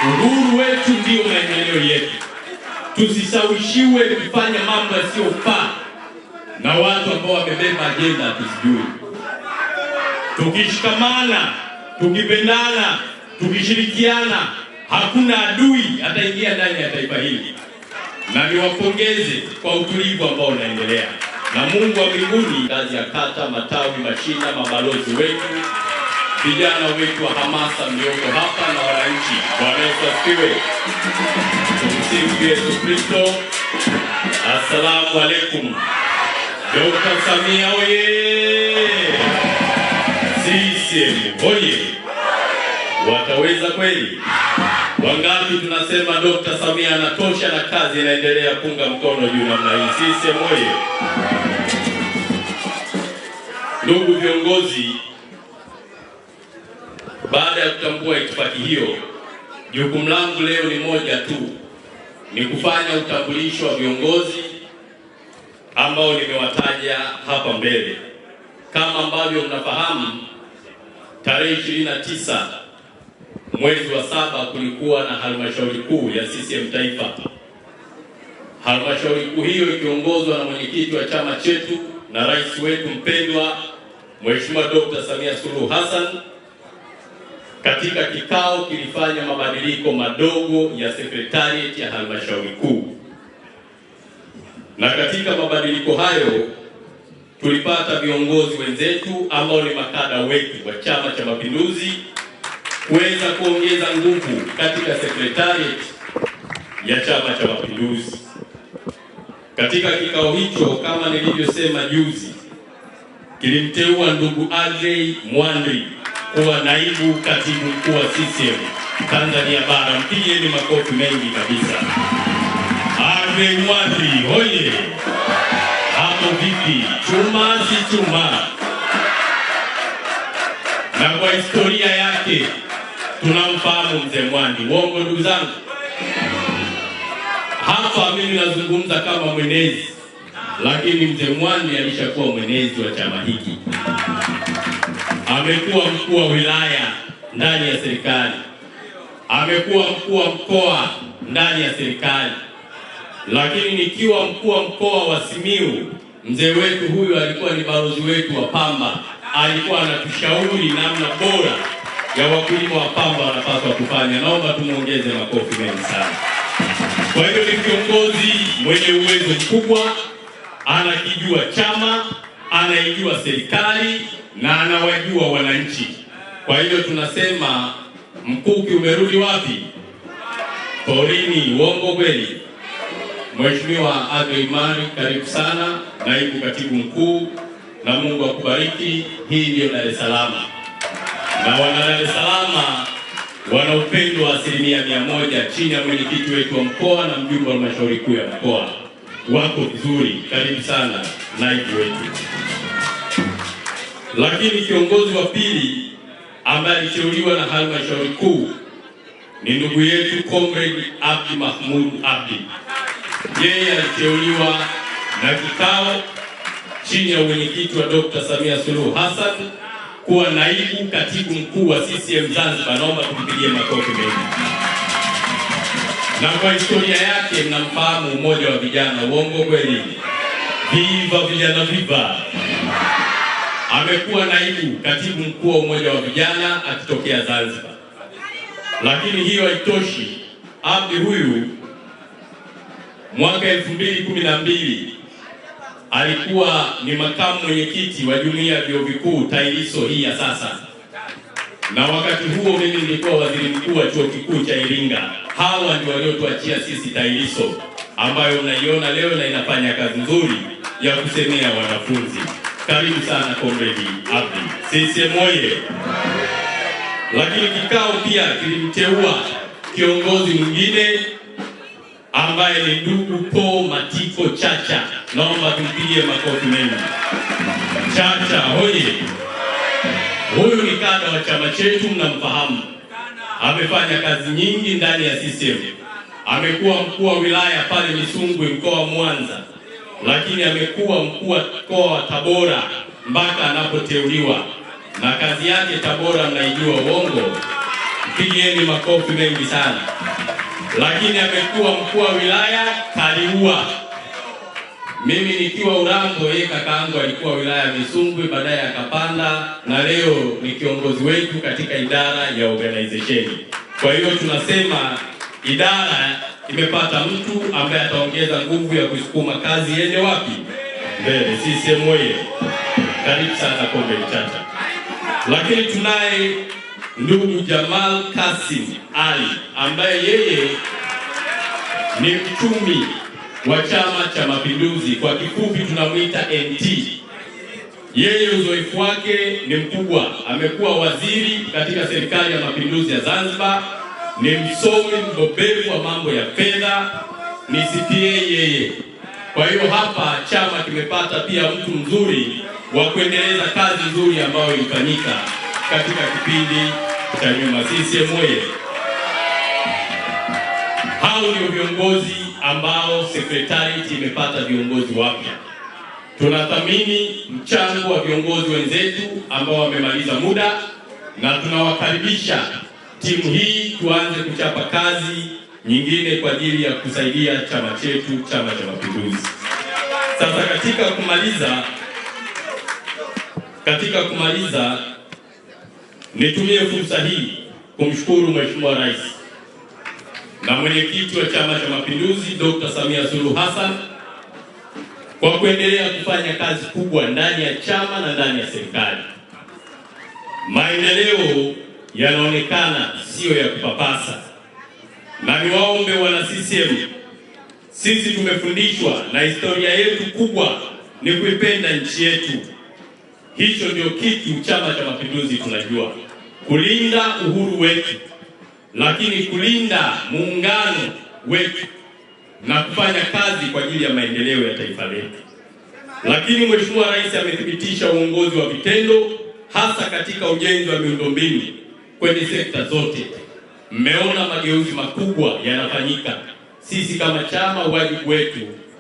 Uhuru wetu ndio maendeleo yetu. Tusishawishiwe kufanya mambo yasiyofaa na watu ambao wamebeba ajenda tusijui. Tukishikamana, tukipendana, tukishirikiana, hakuna adui ataingia ndani ya taifa hili. Na niwapongeze kwa utulivu ambao unaendelea. Na Mungu wa mbinguni, ngazi ya kata, matawi, mashina, mabalozi wetu, vijana wetu wa hamasa mlioko hapa na wananchi, Bwana Yesu asifiwe. Tumsifu Yesu Kristo. Assalamu alaikum. Dr. Samia oye! CCM oye! Wataweza kweli? Wangapi tunasema Dr. Samia anatosha na kazi inaendelea? Punga mkono juu namna hii. CCM oye! Ndugu viongozi, baada ya kutambua itifaki hiyo, jukumu langu leo ni moja tu, ni kufanya utambulisho wa viongozi ambao nimewataja hapa mbele. Kama ambavyo mnafahamu, tarehe 29 mwezi wa 7 kulikuwa na halmashauri kuu ya CCM Taifa. Halmashauri kuu hiyo ikiongozwa na mwenyekiti wa chama chetu na rais wetu mpendwa Mheshimiwa Dr. Samia Suluhu Hassan. Katika kikao kilifanya mabadiliko madogo ya sekretarieti ya halmashauri kuu, na katika mabadiliko hayo tulipata viongozi wenzetu ambao ni makada wetu wa Chama cha Mapinduzi kuweza kuongeza nguvu katika sekretarieti ya Chama cha Mapinduzi. Katika kikao hicho, kama nilivyosema juzi, kilimteua ndugu Adley Mwandri kuwa naibu katibu mkuu wa CCM Tanzania Bara. Mpigeni makofi mengi kabisa. Adley Mwandri hoye! Hapo vipi? Chuma si chuma? Na kwa historia yake tunamfahamu mzee Mwandri. Uongo ndugu zangu? Hapa mimi nazungumza kama mwenezi, lakini mzee Mwandri alishakuwa mwenezi wa chama hiki. Amekuwa mkuu wa wilaya ndani ya serikali, amekuwa mkuu wa mkoa ndani ya serikali. Lakini nikiwa mkuu wa mkoa wa Simiyu, mzee wetu huyu alikuwa ni balozi wetu wa pamba. Alikuwa anatushauri namna bora ya wakulima wa pamba wanapaswa kufanya. Naomba tumuongeze makofi mengi sana. Kwa hiyo ni kiongozi mwenye uwezo mkubwa, anakijua chama, anaijua serikali na anawajua wananchi. Kwa hiyo tunasema mkuki umerudi wapi? Porini. Uongo kweli? Mheshimiwa Adley Mwandri, karibu sana, naibu katibu mkuu, na Mungu akubariki. Hii ndio Dar es Salaam, na wana Dar es Salaam wana upendo wa 100% chini ya mwenyekiti wetu wa mkoa na mjumbe wa halmashauri kuu ya mkoa. Wako vizuri. Karibu sana naibu wetu. Lakini kiongozi wa pili ambaye aliteuliwa na halmashauri kuu ni ndugu yetu Comrade Abdi Mahmoud Abdi. Yeye aliteuliwa na kikao chini ya mwenyekiti wa Dr. Samia Suluhu Hassan kuwa naibu katibu mkuu wa CCM Zanzibar. Naomba tumpigie makofi mengi. Na kwa historia yake mnamfahamu, umoja wa vijana. Uongo kweli? Viva vijana viva! Amekuwa naibu katibu mkuu wa umoja wa vijana akitokea Zanzibar. Lakini hiyo haitoshi. Abdi huyu mwaka 2012 alikuwa ni makamu mwenyekiti wa jumuiya ya vyuo vikuu TAHLISO hii ya sasa. Na wakati huo mimi nilikuwa waziri mkuu wa chuo kikuu cha Iringa. Hawa ndio waliotuachia sisi TAHLISO ambayo mnaiona leo na inafanya kazi nzuri ya kusemea wanafunzi. Karibu sana Comrade Abdi. CCM oye! Lakini kikao pia kilimteua kiongozi mwingine ambaye ni ndugu Paul Matiko Chacha. Naomba tumpigie makofi mengi. Chacha hoye! Huyu ni kada wa chama chetu, mnamfahamu. Amefanya kazi nyingi ndani ya CCM. Amekuwa mkuu wa wilaya pale Misungwi mkoa wa Mwanza, lakini amekuwa mkuu wa mkoa wa Tabora mpaka anapoteuliwa. Na kazi yake Tabora mnaijua. Uongo? Pigieni makofi mengi sana. Lakini amekuwa mkuu wa wilaya Kaliua. Mimi nikiwa Urambo, yeye kakaangu alikuwa wilaya Misungwi, baadaye akapanda, na leo ni kiongozi wetu katika idara ya organization. Kwa hiyo tunasema idara imepata mtu ambaye ataongeza nguvu ya kusukuma kazi iende wapi? Mbele. CCM oyee! Karibu sana Kombe Chacha. Lakini tunaye ndugu Jamal Kasim Ali ambaye yeye ni mchumi wa Chama cha Mapinduzi, kwa kifupi tunamuita NT. Yeye uzoefu wake ni mkubwa, amekuwa waziri katika serikali ya Mapinduzi ya Zanzibar, ni msomi mbobevu wa mambo ya fedha, ni CPA yeye. Kwa hiyo hapa chama kimepata pia mtu mzuri wa kuendeleza kazi nzuri ambayo ilifanyika katika kipindi cha nyuma. CCM oyee! Hao ndio viongozi ambao secretariat imepata viongozi wapya. Tunathamini mchango wa viongozi wenzetu ambao wamemaliza muda, na tunawakaribisha timu hii tuanze kuchapa kazi nyingine kwa ajili ya kusaidia chama chetu, Chama cha Mapinduzi. Sasa katika kumaliza nitumie fursa hii kumshukuru Mheshimiwa Rais na mwenyekiti wa Chama cha Mapinduzi Dr. Samia Suluhu Hassan kwa kuendelea kufanya kazi kubwa ndani ya chama na ndani ya serikali. Maendeleo yanaonekana sio ya kupapasa, na niwaombe wana CCM, sisi tumefundishwa na historia yetu kubwa ni kuipenda nchi yetu. Hicho ndio kitu Chama cha Mapinduzi tunajua, kulinda uhuru wetu, lakini kulinda muungano wetu na kufanya kazi kwa ajili ya maendeleo ya taifa letu. Lakini Mheshimiwa Rais amethibitisha uongozi wa vitendo, hasa katika ujenzi wa miundombinu kwenye sekta zote. Mmeona mageuzi makubwa yanafanyika. Sisi kama chama, wajibu wetu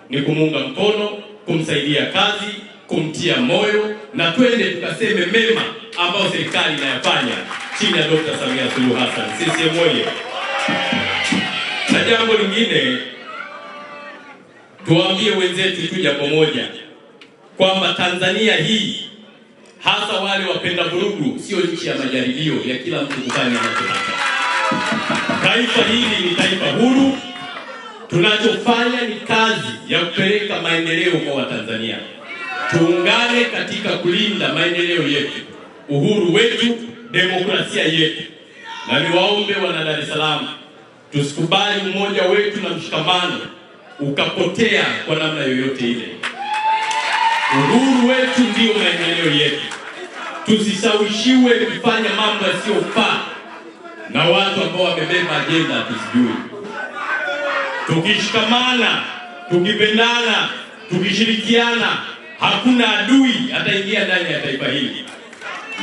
ni kumuunga mkono, kumsaidia kazi, kumtia moyo, na twende tukaseme mema ambayo serikali inayafanya chini ya Dr. Samia Suluhu Hassan. CCM oyee! Na jambo lingine, tuwaambie wenzetu tu jambo moja, kwamba Tanzania hii, hasa wale wapenda vurugu, sio nchi ya majaribio ya kila mtu kufanya anachotaka. Taifa hili ni taifa huru. Tunachofanya ni kazi ya kupeleka maendeleo kwa Watanzania. Tuungane katika kulinda maendeleo yetu, uhuru wetu, demokrasia yetu. Na niwaombe wana Dar es Salaam, tusikubali umoja wetu na mshikamano ukapotea kwa namna yoyote ile. Uhuru wetu ndio maendeleo yetu. Tusishawishiwe kufanya mambo yasiyofaa na watu ambao wamebeba ajenda tusijui. Tukishikamana, tukipendana, tukishirikiana, hakuna adui ataingia ndani ya taifa hili.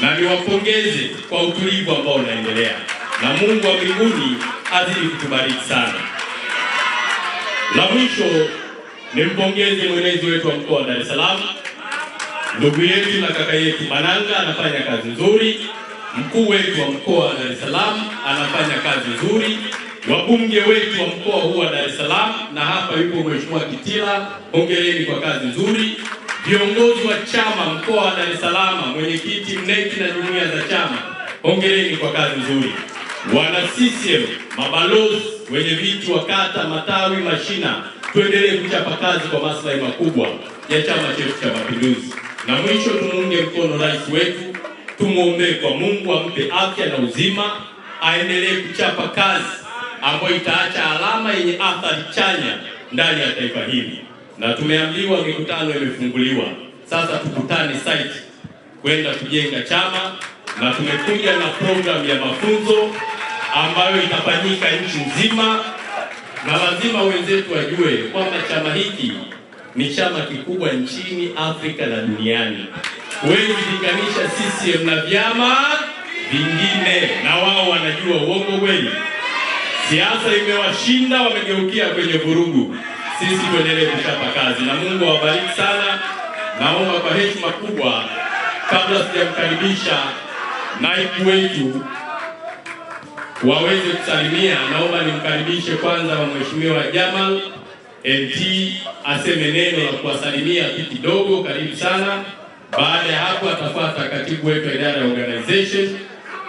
Na niwapongeze kwa utulivu ambao unaendelea, na Mungu wa mbinguni azidi kutubariki sana. La mwisho, nimpongeze mwenezi wetu wa mkoa wa Dar es Salaam, ndugu yetu na kaka yetu Mananga, anafanya kazi nzuri. Mkuu wetu wa mkoa wa Dar es Salaam anafanya kazi nzuri. Wabunge wetu wa mkoa huu wa Dar es Salaam, na hapa yupo Mheshimiwa Kitila, hongereni kwa kazi nzuri. Viongozi wa chama mkoa wa Dar es Salaam, mwenyekiti, mneki na jumuiya za chama, hongereni kwa kazi nzuri. Wana CCM, mabalozi, wenye viti wa kata, matawi, mashina, tuendelee kuchapa kazi kwa maslahi makubwa ya chama chetu cha Mapinduzi. Na mwisho, tumuunge mkono rais wetu, tumuombe kwa Mungu ampe afya na uzima, aendelee kuchapa kazi ambayo itaacha alama yenye athari chanya ndani ya taifa hili. Na tumeambiwa mikutano imefunguliwa, sasa tukutane site kwenda kujenga chama, na tumekuja na program ya mafunzo ambayo itafanyika nchi nzima, na lazima wenzetu wajue kwamba chama hiki ni chama kikubwa nchini, Afrika na duniani. Huwezi kulinganisha CCM na vyama vingine, na wao wanajua uongo kweli. Siasa imewashinda, wamegeukia kwenye vurugu. Sisi tuendelee kuchapa kazi, na Mungu awabariki sana. Naomba kwa heshima kubwa, kabla sijamkaribisha naibu wetu waweze kusalimia. Naomba nimkaribishe kwanza wa Mheshimiwa Jamal LT aseme neno la kuwasalimia kidogo. Karibu sana. Baada ya hapo atafuata katibu wetu wa idara ya organization,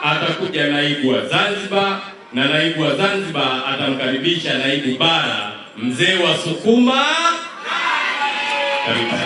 atakuja naibu wa Zanzibar, na naibu wa Zanzibar atamkaribisha naibu bara mzee wa Sukuma. Karibu sana.